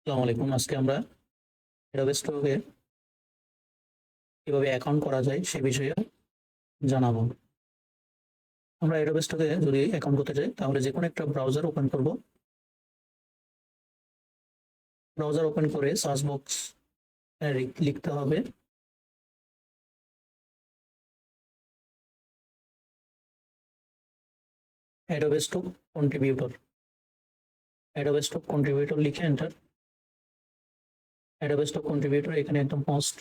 আসসালামু আলাইকুম। আজকে আমরা অ্যাডোবে স্টোরে কিভাবে অ্যাকাউন্ট করা যায় সে বিষয়ে জানাবো। আমরা অ্যাডোবে স্টোরে যদি অ্যাকাউন্ট করতে চাই তাহলে যেকোনো একটা ব্রাউজার ওপেন করব। ব্রাউজার ওপেন করে সার্চ বক্স লিখতে হবে Adobe store contributor. Adobe store contributor লিখে এন্টার। অ্যাডোবে স্টোর কন্ট্রিবিউটর এখানে একদম ফার্স্ট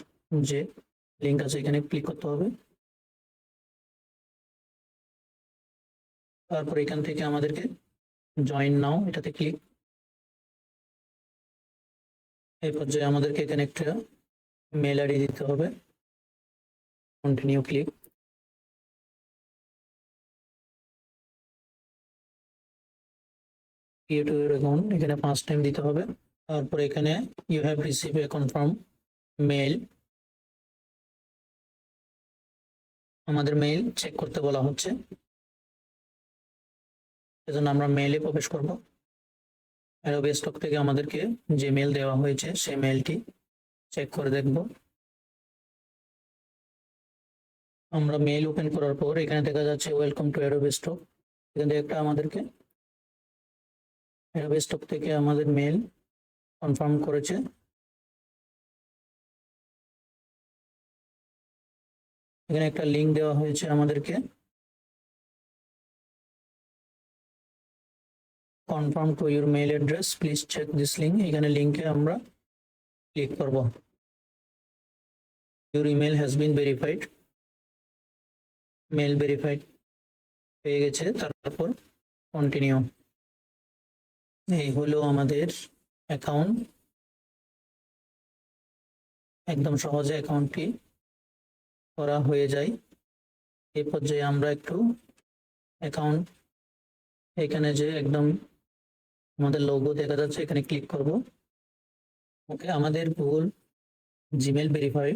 যে লিঙ্ক আছে এখানে ক্লিক করতে হবে। তারপর এখান থেকে আমাদেরকে জয়েন নাও এটাতে ক্লিক। এই পর্যায়ে আমাদেরকে এখানে একটা মেল আইডি দিতে হবে। Continue click. Create your account এখানে 5 টাইম দিতে হবে। তারপর এখানে you have receive a confirm mail, আমাদের মেইল চেক করতে বলা হচ্ছে, সেজন্য আমরা মেইলে প্রবেশ করব। অ্যাডোবে স্টক থেকে আমাদেরকে যে মেইল দেওয়া হয়েছে সেই মেইলটি চেক করে দেখব। আমরা মেইল ওপেন করার পর এখানে দেখা যাচ্ছে ওয়েলকাম টু অ্যাডোবে স্টক। এখান থেকে একটা আমাদেরকে অ্যাডোবে স্টক থেকে আমাদের মেইল কনফার্ম করেছে। এখানে একটা লিঙ্ক দেওয়া হয়েছে আমাদেরকে, confirm to your mail address please check this link. এখানে লিঙ্কে আমরা ক্লিক করব। Your email has been verified, mail verified হয়ে গেছে। তারপর কন্টিনিউ। এই হলো আমাদের অ্যাকাউন্ট। একদম সহজে অ্যাকাউন্টটি করা হয়ে যায়। এই পর্যায়ে আমরা একটু অ্যাকাউন্ট এখানে যে একদম আমাদের লোগো দেখা যাচ্ছে এখানে ক্লিক করব। ওকে, আমাদের গুগল জিমেল ভেরিফাই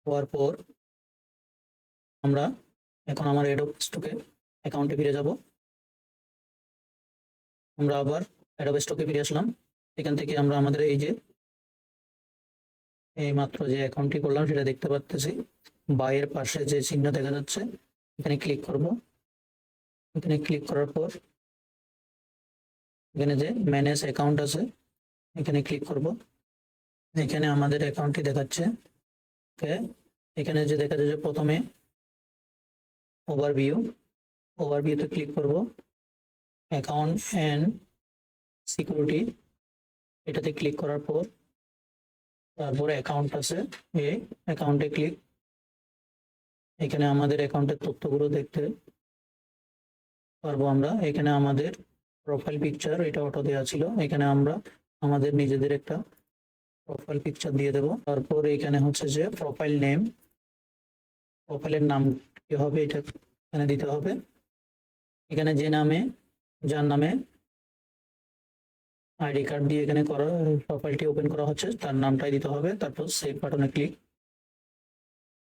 হওয়ার পর আমরা এখন আমার অ্যাডোবে স্টকে অ্যাকাউন্টে ফিরে যাব। আমরা আবার অ্যাডোবে স্টকে ফিরে আসলাম। এখান থেকে আমরা আমাদের এই যে এই মাত্র যে অ্যাকাউন্টটি করলাম সেটা দেখতে পাচ্ছি। বাইয়ের পাশে যে চিহ্ন দেখা যাচ্ছে এখানে ক্লিক করব। এখানে ক্লিক করার পর এখানে যে ম্যানেজ অ্যাকাউন্ট আছে এখানে ক্লিক করব। এখানে আমাদের অ্যাকাউন্টটি দেখাচ্ছে। ওকে, এখানে যে দেখা যাচ্ছে প্রথমে ওভারভিউ, ওভারভিউতে ক্লিক করব। অ্যাকাউন্ট অ্যান্ড সিকিউরিটি এটাতে ক্লিক করার পর তারপরে অ্যাকাউন্ট আছে, এই অ্যাকাউন্টে ক্লিক। এখানে আমাদের অ্যাকাউন্টের তথ্যগুলো দেখতে পারবো আমরা। এখানে আমাদের প্রোফাইল পিকচার এটা অটো দেওয়া ছিল, এখানে আমরা আমাদের নিজেদের একটা প্রোফাইল পিকচার দিয়ে দেব। তারপর এখানে হচ্ছে যে প্রোফাইল নেম, প্রোফাইলের নাম কি হবে এটা এখানে দিতে হবে। এখানে যে নামে যার নামে আইডি কার্ড দিয়ে এখানে করা প্রোফাইলটি ওপেন করা হচ্ছে তার নামটাই দিতে হবে। তারপর সেভ বাটনে ক্লিক।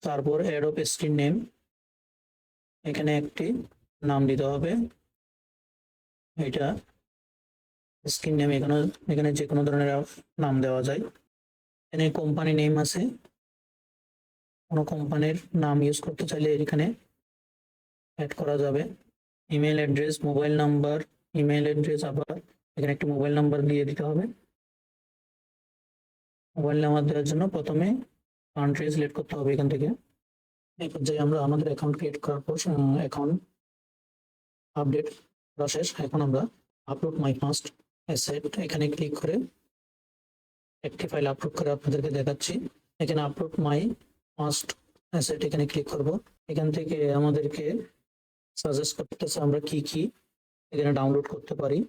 তারপর অ্যাডোব স্ক্রিন নেম এখানে একটি নাম দিতে হবে। এটা স্ক্রিন নেম এখানে এখানে যে কোনো ধরনের নাম দেওয়া যায়। এখানে কোম্পানি নেম আছে, কোনো কোম্পানির নাম ইউজ করতে চাইলে এখানে অ্যাড করা যাবে। Email address, mobile number, email address আবার এখানে একটি মোবাইল নাম্বার দিয়ে দিতে হবে। মোবাইল নাম্বার দেওয়ার জন্য প্রথমে কান্ট্রি সিলেক্ট করতে হবে এখান থেকে। এই পর্যায়ে আমরা আমাদের অ্যাকাউন্ট ক্রিয়েট করার পর অ্যাকাউন্ট আপডেট করা শেষ। এখন আমরা আপলোড মাই ফার্স্ট অ্যাসেট এখানে ক্লিক করে একটি ফাইল আপলোড করে আপনাদেরকে দেখাচ্ছি। এখানে আপলোড মাই ফার্স্ট অ্যাসেট এখানে ক্লিক করব। এখান থেকে আমাদেরকে সাজেস্ট করতেছে আমরা কি কি এখানে ডাউনলোড করতে পারি।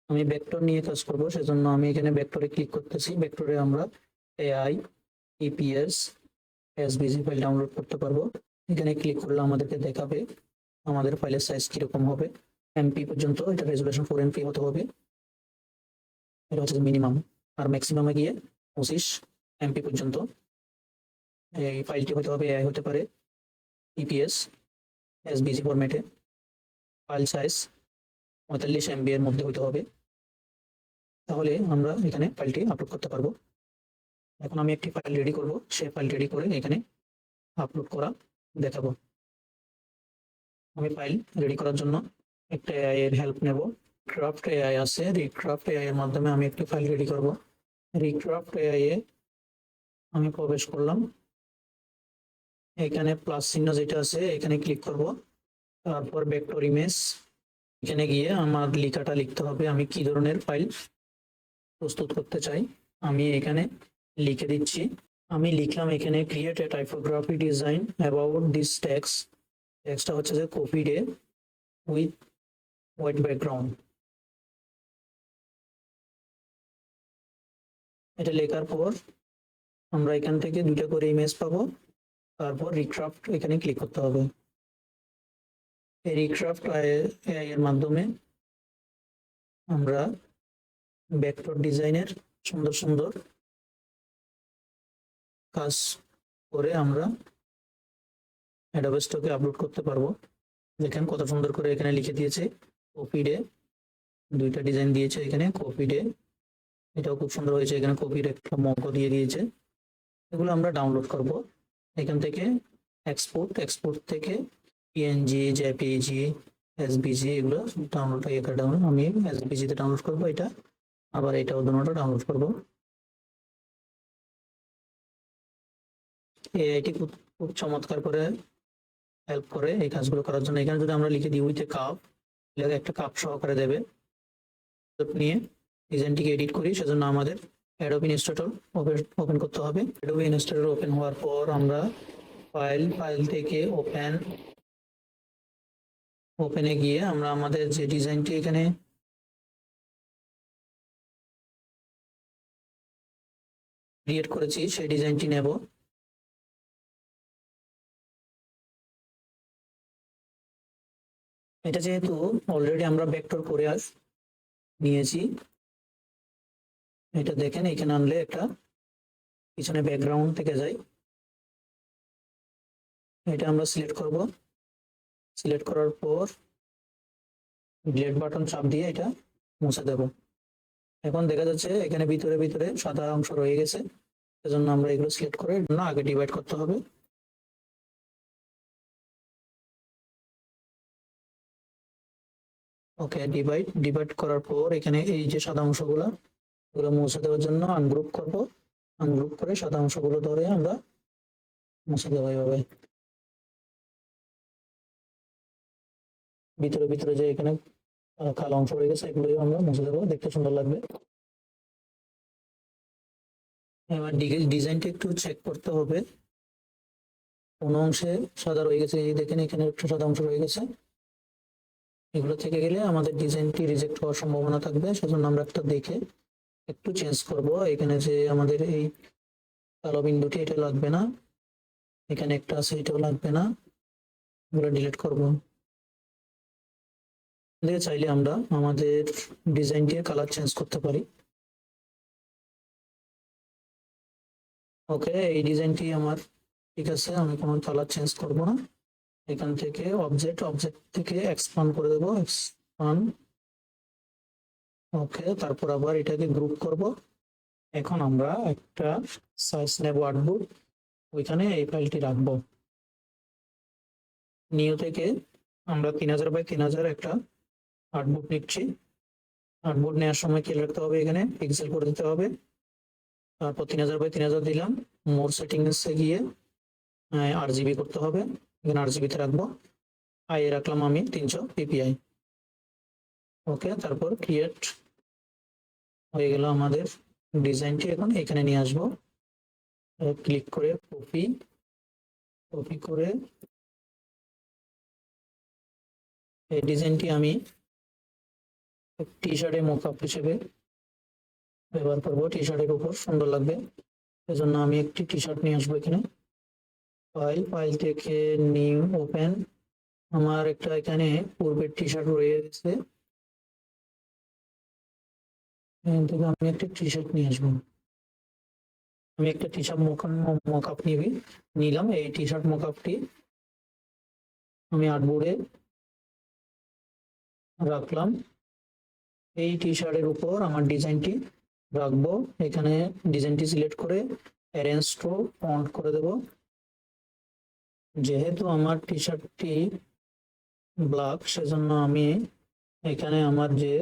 আমি ভেক্টর নিয়ে কাজ করব, সেজন্য আমি এখানে ভেক্টরে ক্লিক করতেছি। ভেক্টরে আমরা AI, EPS, SVG file download করতে পারবো। এখানে ক্লিক করলে আমাদেরকে দেখাবে আমাদের ফাইলের সাইজ কিরকম হবে। এমপি পর্যন্ত এটা রেজুলেশন 4 এমপি হতে হবে, এটা হচ্ছে মিনিমাম। আর ম্যাক্সিমামে গিয়ে 25 এমপি পর্যন্ত এই ফাইলটি হতে হবে। এআই হতে পারে, ইপিএস, এসভিজি ফরম্যাটে। ফাইল সাইজ 45 এমবি এর মধ্যে হতে হবে। তাহলে আমরা এখানে ফাইলটি আপলোড করতে পারবো। এখন আমি একটি ফাইল রেডি করব, সেই ফাইল রেডি করে এখানে আপলোড করা দেখাবো। আমি ফাইল রেডি করার জন্য একটা এআই এর হেল্প নেব। রিক্রাফট এআই আছে, রিক্রাফট এআই এর মাধ্যমে আমি একটি ফাইল রেডি করব। রিক্রাফট এআই এ আমি প্রবেশ করলাম, এখানে প্লাস চিহ্ন যেটা আছে এখানে ক্লিক করব, তারপর ভেক্টর ইমেজ, এখানে গিয়ে আমার লেখাটা লিখতে হবে, আমি কি ধরনের ফাইল প্রস্তুত করতে চাই আমি এখানে লিখে দিচ্ছি। আমি লিখলাম এখানে create a typography design about this text. টেক্সটটা হচ্ছে যে coffee day with white background. এটা লেখার পর আমরা এখান থেকে দুটো করে ইমেজ পাবো, তারপর রিক্রাফট এখানে ক্লিক করতে হবে। এই রিক্রাফট এআই এর মাধ্যমে আমরা ভেক্টর ডিজাইনের সুন্দর সুন্দর কাজ করে আমরা অ্যাডোবে স্টকে আপলোড করতে পারবো। দেখেন কত সুন্দর করে এখানে লিখে দিয়েছে কপি ডে, দুইটা ডিজাইন দিয়েছে এখানে কপি ডে, এটাও খুব সুন্দর হয়েছে, এখানে কপির একটা মগ দিয়ে দিয়েছে। এগুলো আমরা ডাউনলোড করব এখান থেকে, এক্সপোর্ট থেকে পিএনজি, জেপিজি, এসবিজি এগুলো ডাউনলোড আমি এসবিজিতে ডাউনলোড করব এটা, আবার এটাও দুটোটা ডাউনলোড করব। এআইটি খুব চমৎকার করে হেল্প করে এই কাজগুলো করার জন্য। এখানে যদি আমরা লিখে দিই উইথ এ কাপ, একটা কাপ সহকারে দেবে। নিয়ে ডিজাইনটিকে এডিট করি, সেজন্য আমাদের অ্যাডোবে ইনস্টলার ওপেন করতে হবে। অ্যাডোবে ইনস্টলার ওপেন হওয়ার পর আমরা ফাইল থেকে ওপেনে গিয়ে আমরা আমাদের যে ডিজাইনটি এখানে ক্রিয়েট করেছি সেই ডিজাইনটি নেব। এটা যেহেতু অলরেডি আমরা ভেক্টর করে নিয়েছি, এটা দেখেন এখানে আনলে একটা পিছনে ব্যাকগ্রাউন্ড থেকে যায়, এটা আমরা সিলেক্ট করব। সিলেক্ট করার পর ডিলিট বাটন চাপ দিয়ে এটা মুছে দেব। এখন দেখা যাচ্ছে এখানে ভিতরে সাদা অংশ রয়ে গেছে, সেজন্য আমরা এগুলো সিলেক্ট করে না আগে ডিভাইড করতে হবে। ওকে, ডিভাইড করার পর এখানে এই যে সাদা অংশগুলো এগুলো মুছে দেওয়ার জন্য আনগ্রুপ করব। আনগ্রুপ করে সাদা অংশগুলো ধরে আমরা মুছে দেবো এইভাবে। ভিতরে যে এখানে কালো অংশ রয়ে গেছে এগুলো আমরা মুছে দেবো, দেখতে সুন্দর লাগবে। এবার ডিজাইনটা একটু চেক করতে হবে, কোন অংশে সাদা রয়ে গেছে, এই দেখেন এখানে একটু সাদা অংশ রয়ে গেছে, এগুলো থেকে গেলে আমাদের ডিজাইনটি রিজেক্ট হওয়ার সম্ভাবনা থাকবে, সেজন্য আমরা একটা দেখে একটু চেঞ্জ করব। এখানে যে আমাদের এই কালো বিন্দুটি এটা লাগবে না, এখানে একটা আছে এটাও লাগবে না, এগুলো ডিলিট করব। চাইলে আমরা আমাদের ডিজাইনটির কালার চেঞ্জ করতে পারি। ওকে, এই ডিজাইনটি আমার ঠিক আছে, আমি কোনো কালার চেঞ্জ করব না। এখান থেকে অবজেক্ট থেকে এক্সপান্ড করে দেবো, এক্সপান্ড। ওকে, তারপর আবার এটাকে গ্রুপ করব। এখন আমরা একটা সাইজ নেব আর্টবোর্ড, ওইখানে এই ফাইলটি রাখবো। নিউ থেকে আমরা 3000 বাই 3000 একটা আর্টবোর্ড নিচ্ছি। আর্টবোর্ড নেওয়ার সময় কি রাখতে হবে, এখানে পিক্সেল করে দিতে হবে। তারপর 3000 বাই 3000 দিলাম, মোর সেটিংসে গিয়ে আরজিবি করতে হবে, এখানে আরজিবিতে রাখবো। আই রাখলাম আমি 300 পিপিআই। ওকে, তারপর ক্রিয়েট হয়ে গেল আমাদের ডিজাইনটি। এখন এখানে নিয়ে আসবো, ক্লিক করে কপি করে এই ডিজাইনটি আমি টি শার্টের মকআপ হিসেবে ব্যবহার করবো, টি শার্টের উপর সুন্দর লাগবে, সেজন্য আমি একটি টি শার্ট নিয়ে আসবো। এখানে ফাইল থেকে নিউ ওপেন, আমার একটা এখানে পূর্বের টি শার্ট রয়ে গেছে, এখান থেকে আমি একটা টি শার্ট নিয়ে আসবো। আমি একটা টি শার্ট মকআপ নিলাম, এই টি শার্ট মকআপটি আমি আর্টবোর্ডে রাখলাম। এই টি শার্টের উপর আমার ডিজাইনটি রাখবো। এখানে ডিজাইনটি সিলেক্ট করে অ্যারেঞ্জ টু ফন্ট করে দেব। যেহেতু আমার টি শার্টটি ব্ল্যাক, সেজন্য আমি এখানে আমার যে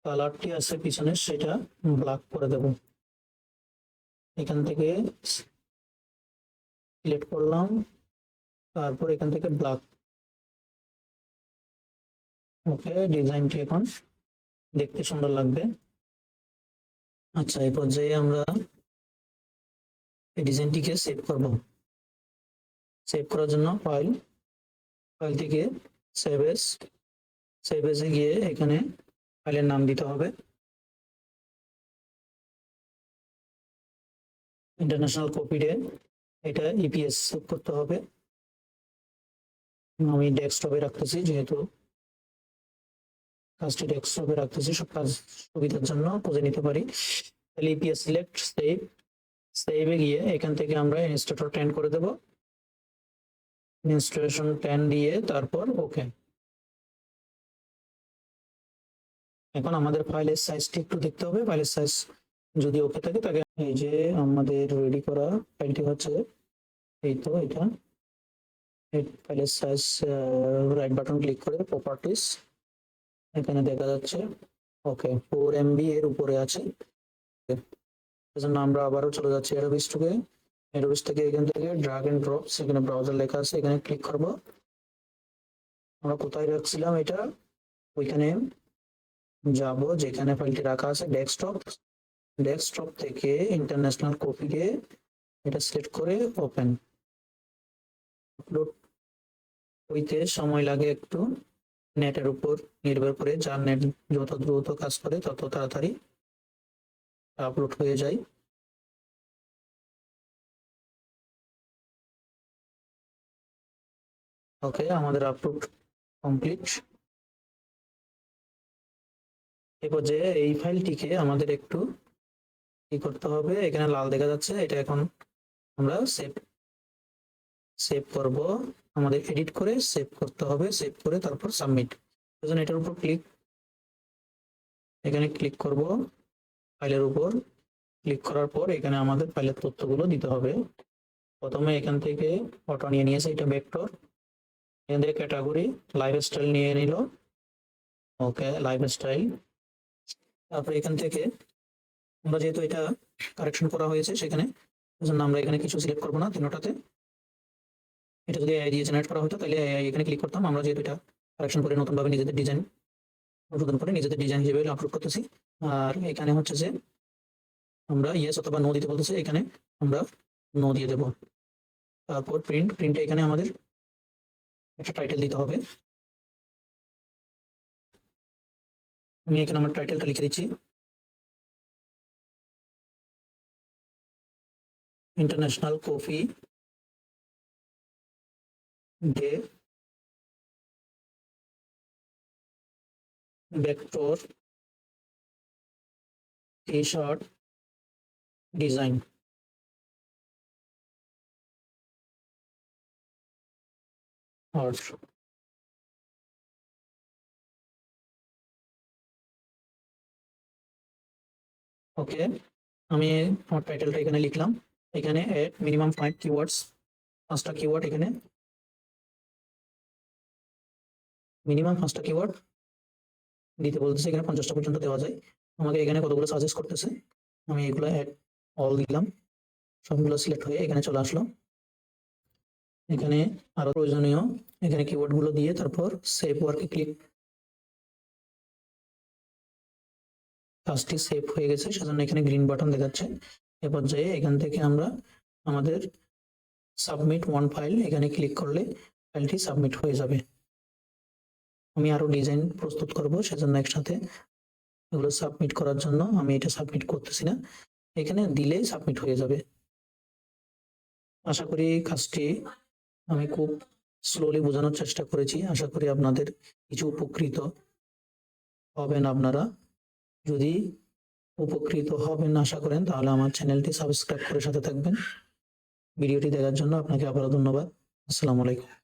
কালারটি আছে পিছনে সেটা ব্ল্যাক করে দেব। এখান থেকে সিলেক্ট করলাম, তারপর এখান থেকে ব্ল্যাক। ওকে, ডিজাইনটি এখন দেখতে সুন্দর লাগবে। আচ্ছা, এই পর্যায়ে আমরা এই ডিজাইনটিকে সেভ করব। সেভ করার জন্য ফাইল থেকে সেভ এসে গিয়ে এখানে ফাইলের নাম দিতে হবে। ইন্টারন্যাশনাল কপি ডে, এটা ইপিএস সেভ করতে হবে। আমি ডেস্কটপে রাখতেছি, যেহেতু কাজটি ডেস্কটপে রাখতেছি সব কাজ সুবিধার জন্য খুঁজে নিতে পারি। তাহলে ইপিএস সিলেক্ট সেভে গিয়ে এখান থেকে আমরা ইনস্টলেটর 10 করে দেব। ইনস্টলেশন 10 দিয়ে তারপর ওকে। এখন আমাদের ফাইলের সাইজটি একটু দেখতে হবে। ফাইলের সাইজ যদি ওকে থাকে তাকে এই যে আমাদের রেডি করা ফাইলটি হচ্ছে এই তো এটা। এই ফাইলের সাইজ রাইট বাটন ক্লিক করে প্রপার্টিস, এখানে দেখা যাচ্ছে ওকে 4 MB এর উপরে আছে। সেজন্য আমরা আবারও চলে যাচ্ছি অ্যাডোবিস্টকে। অ্যাডোবিস থেকে এখান থেকে ড্রাগ এন্ড ড্রপ, সেখানে ব্রাউজার লেখা আছে, এখানে ক্লিক করব। আমরা কোথায় রাখছিলাম এটা, ওইখানে যাব যেখানে ফাইলটি রাখা আছে, ডেস্কটপ থেকে ইন্টারন্যাশনাল কপি দিয়ে এটা সিলেক্ট করে ওপেন। আপলোড হইতে সময় লাগে একটু, নেটের উপর নির্ভর করে, যার নেট যত দ্রুত কাজ করে তত তাড়াতাড়ি আপলোড হয়ে যায়। ওকে, আমাদের আপলোড কমপ্লিট। এরপর যে এই ফাইলটিকে আমাদের একটু কি করতে হবে, এখানে লাল দেখা যাচ্ছে, এটা এখন আমরা সেভ করব। আমাদের এডিট করে সেভ করতে হবে, সেভ করে তারপর সাবমিট। সেজন্য এটার উপর এখানে ক্লিক করব, ফাইলের উপর ক্লিক করার পর এখানে আমাদের ফাইলের তথ্যগুলো দিতে হবে। প্রথমে এখান থেকে অটো নিয়ে নিয়েছে, এটা ভেক্টর। এখান থেকে ক্যাটাগরি লাইফস্টাইল নিয়ে নিল। ওকে, লাইফস্টাইল। তারপর এখান থেকে আমরা যেহেতু এটা কারেকশন করা হয়েছে সেখানে, সেজন্য আমরা এখানে কিছু সিলেক্ট করবো না তিনটাতে। এটা যদি এআই দিয়ে জেনারেট করা হতো তাহলে এআই এখানে ক্লিক করতাম। আমরা যেহেতু এটা কারেকশন করে নতুনভাবে নিজেদের ডিজাইন সংশোধন করে নিজেদের ডিজাইন হিসেবে আপলোড করতেছি। আর এখানে হচ্ছে যে আমরা ইয়েস অথবা নো দিতে বলতেছি, এখানে আমরা নো দিয়ে দেব। তারপর প্রিন্টে এখানে আমাদের একটা টাইটেল দিতে হবে। আমি এখানে আমার টাইটেলটা লিখে দিচ্ছি, international coffee day vector T shirt design. আর ওকে, আমি আমার টাইটেলটা এখানে লিখলাম। এখানে মিনিমাম 5 কিওয়ার্ডস, 5টা কিওয়ার্ড, এখানে মিনিমাম 5টা কিওয়ার্ড দিতে বলতেছে। এখানে 50টা পর্যন্ত দেওয়া যায়। আমাকে এখানে কতগুলো সাজেস্ট করতেছে, আমি এগুলো অ্যাড অল দিলাম। সবগুলো সিলেক্ট হয়ে এখানে চলে আসলো। এখানে আরো প্রয়োজনীয় এখানে কিওয়ার্ড গুলো দিয়ে তারপর সেভ ওয়ার্কে ক্লিক। কাজটি সেভ হয়ে গেছে, সেজন্য এখানে গ্রিন বাটন দেখাচ্ছে। এ পর্যায়ে এখান থেকে আমরা আমাদের সাবমিট ওয়ান ফাইল, এখানে ক্লিক করলে ফাইলটি সাবমিট হয়ে যাবে। আমি আরো ডিজাইন প্রস্তুত করব, সেজন্য একসাথে এগুলো সাবমিট করার জন্য আমি এটা সাবমিট করতেছি না, এখানে দিলেই সাবমিট হয়ে যাবে। আশা করি কাজটি আমি খুব স্লোলি বোঝানোর চেষ্টা করেছি। আশা করি আপনাদের কিছু উপকৃত হবেন। আপনারা যদি উপকৃত হবেন আশা করেন, তাহলে আমার চ্যানেলটি সাবস্ক্রাইব করে সাথে থাকবেন। ভিডিওটি দেখার জন্য আপনাকে আবারও ধন্যবাদ। আসসালামু আলাইকুম।